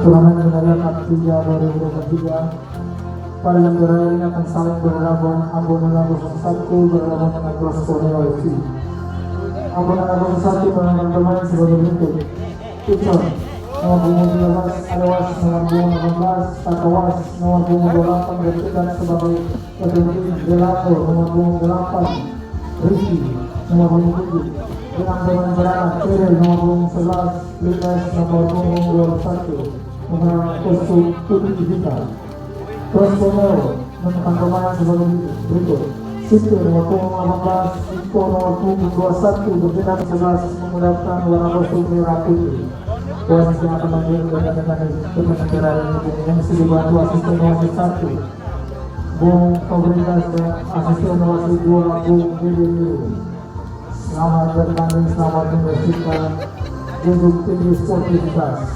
Turnamen Medalia Cup 3 2023 pada yang berakhir ini akan saling berlabuh. Ambon 01 berlabuh dengan Cross Borneo FC. Ambon 01 menangkan pemain sebagai berikut: Pitcher nomor punggung 13, Alewas nomor punggung 18, Takawas nomor punggung 28, dan Tegan sebagai Kediri Delapo nomor punggung 8, Rizky nomor punggung 7, dengan pemain cadangan Cyril nomor punggung 11, Lukas nomor punggung 21, dengan kostum Tuti Vita. Cross Borneo menekan pemain sebagai berikut: Situ nomor punggung 18, Iko nomor punggung 21, berjenak 11 menggunakan warna kostum merah putih. Polisi yang akan mengambil dengan negara yang dibantu asisten wasit 1 Bung Fabrikas dan asisten wasit 2 Bung Dede. Selamat bertanding, selamat menyaksikan untuk tinggi sportivitas.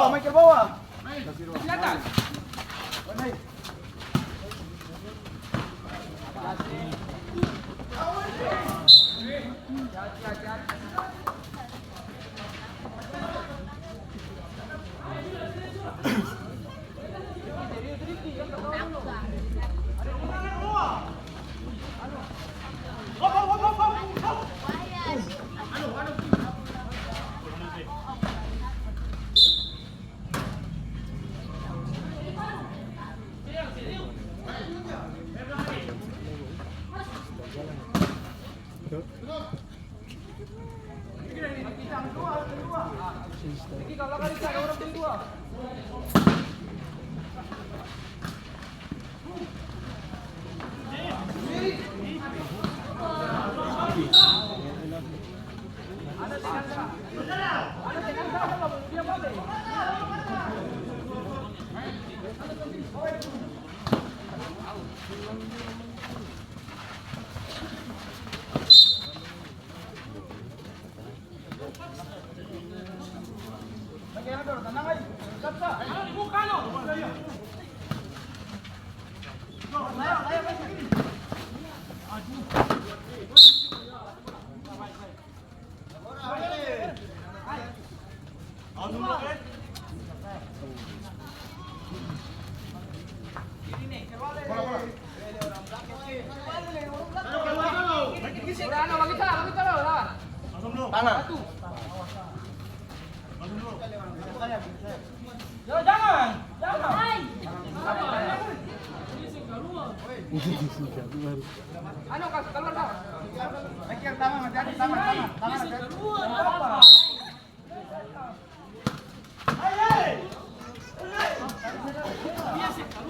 Main ke bawah. Silakan.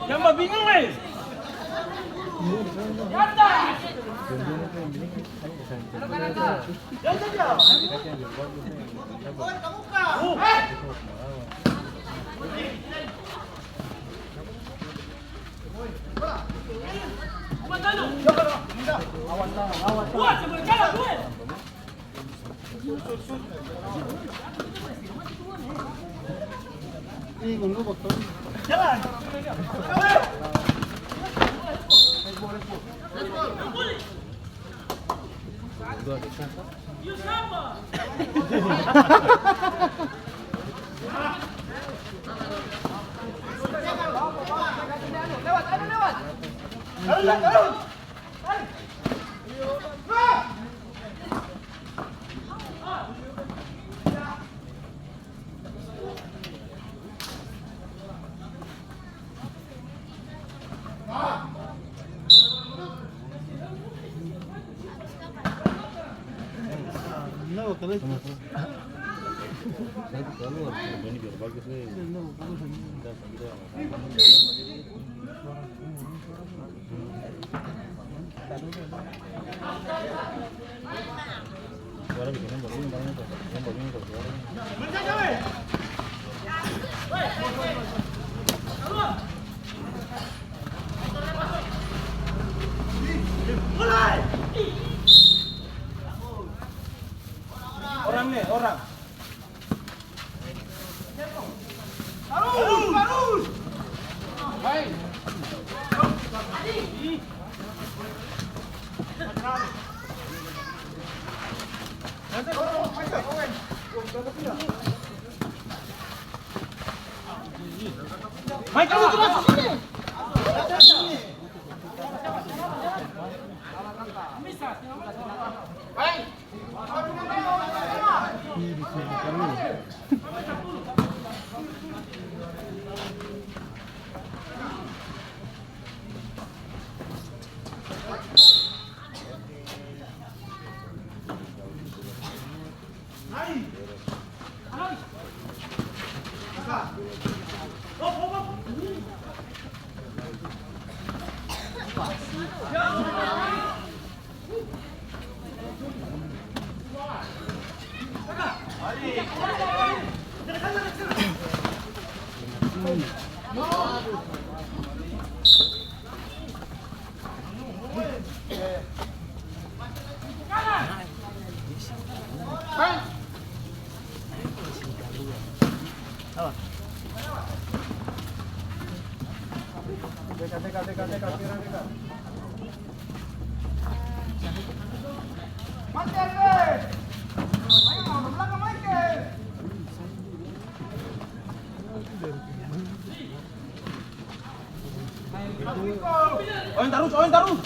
Jangan bingung, weh. Jalan. Orang nih, orang. Baik. Baik, kamu ke sini. Baik. Oin taruh. Main taruh.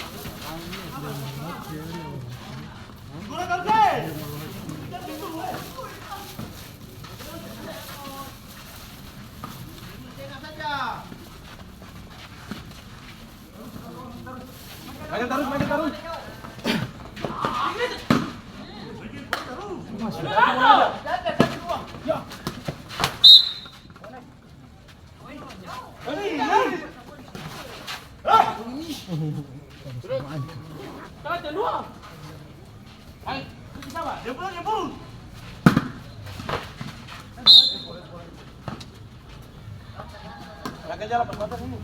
Jalan perbatasan ini.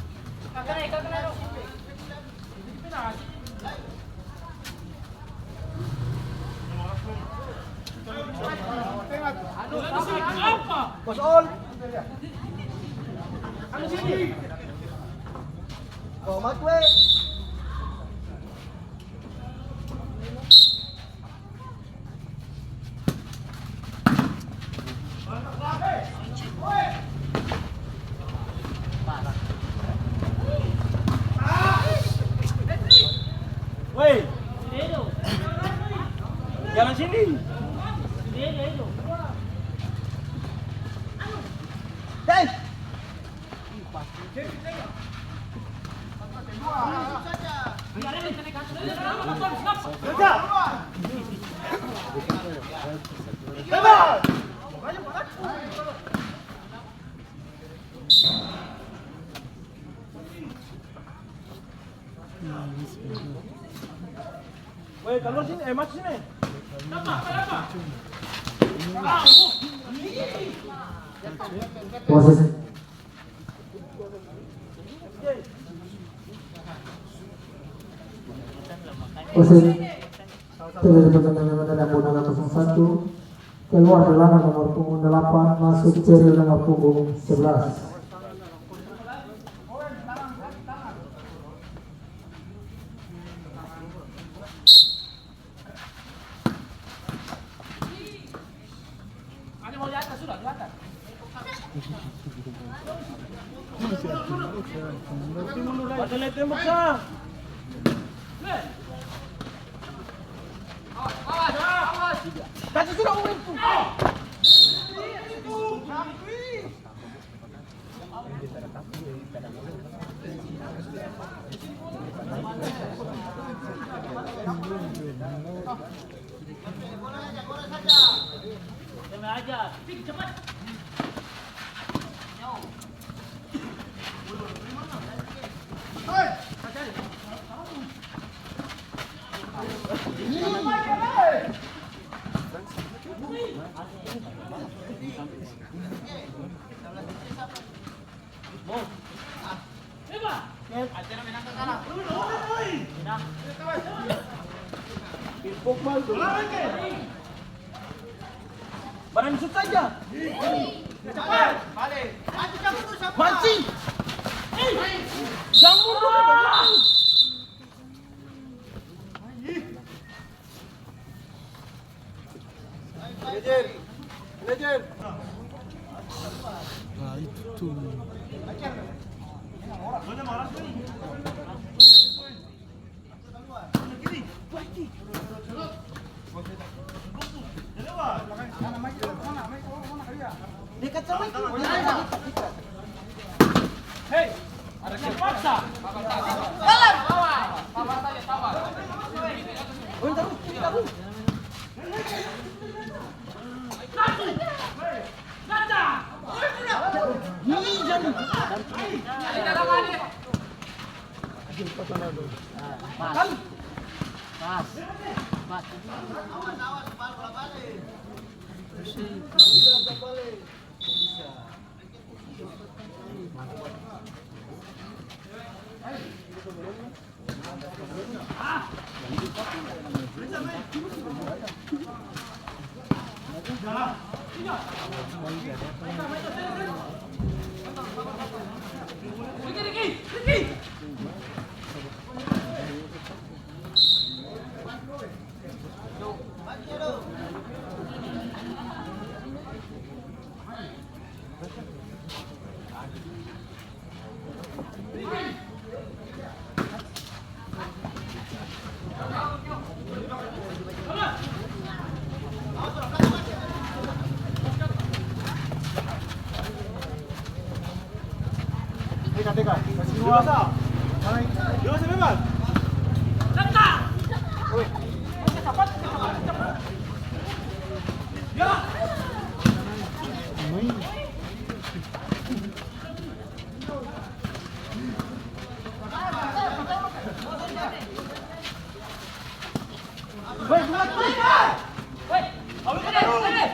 Bos Ol. Anu sini. Komat we. Woi. Jalan sini. Dai. Woi, keluar sini, masuk sini. Kenapa? Posisi. Posisi. Terjadi pertandingan yang bola 01. Keluar gelandang nomor punggung 8, masuk Ceril nomor punggung 11. Padahal tembak sa. Kasi sila uwin po. Aja, cepat. Barang shoot saja. Cepat. Balik. Mancing. Jangan mundur. Legend. Nah itu. Dekat sama itu. Hei, ada yang paksa. Jalan. Oh, tahu. Ganda. Ini jangan. Pas. Awas, bola balik. Teka. Dewasa. Dewasa bebas. Teka. Cepat. Ya. Woi, buat mereka. Woi, awal ini.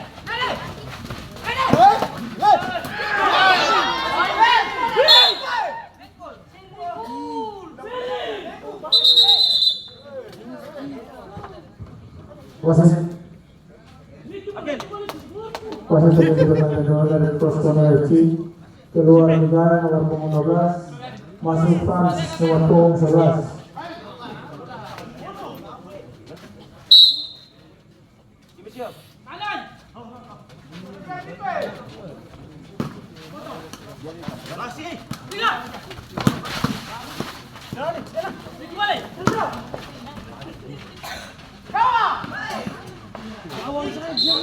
Wasit sudah dari Toscana FC keluar negara nomor 15 masuk Frans nomor 11. Masih. Tiga. Jalan. Kembali. Awal saja.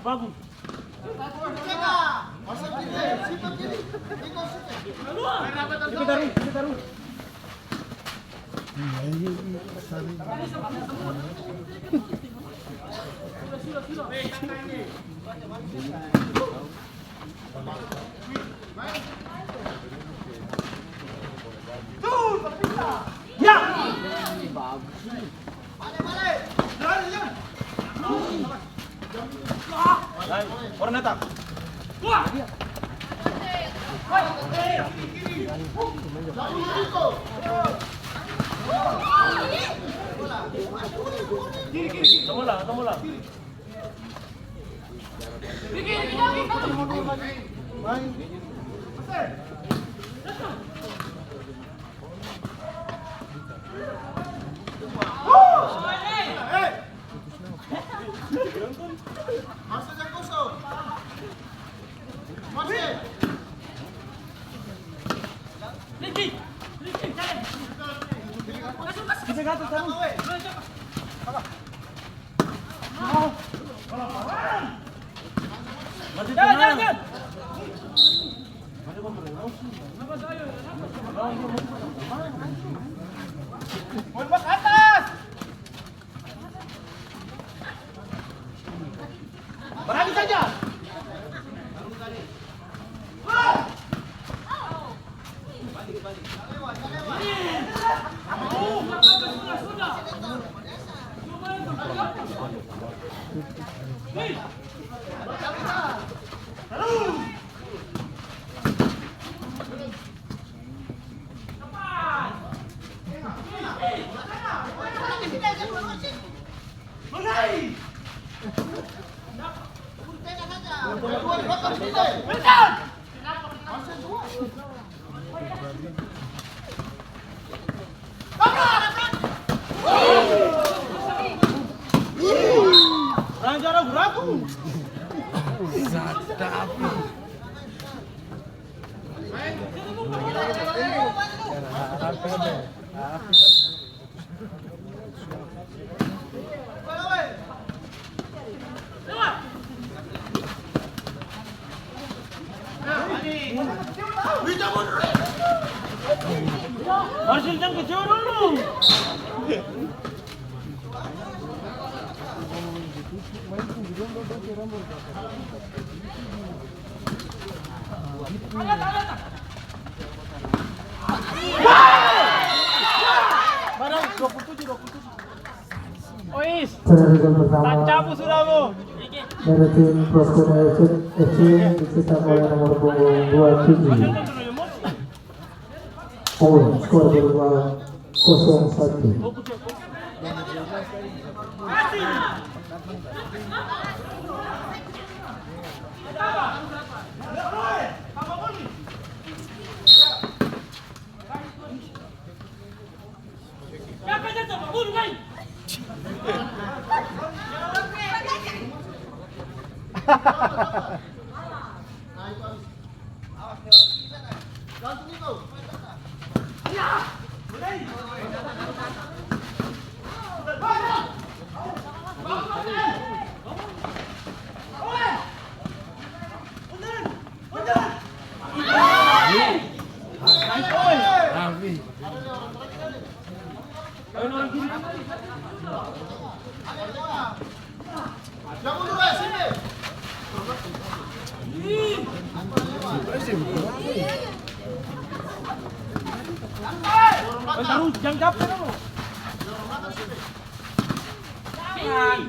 Bagus. Kita taruh. Ya. Orang datang. Tunggu lah. Jangan. Ke atas. Berani saja. Marcel jangan kecewa dulu. Barang 27. Ois. Tancapmu sudah mu. Dari tim Proskona FC dicetak oleh nomor punggung 27. Skor berubah 0-1. Jangan capek dulu. Jangan.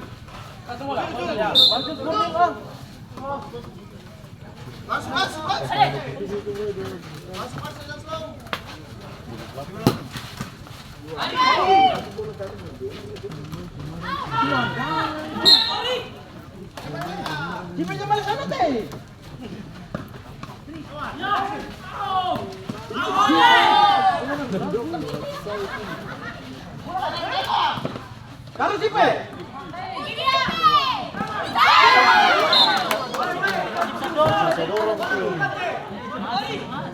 Tunggu lah. Taruh Cipe. Saya dorong tuh.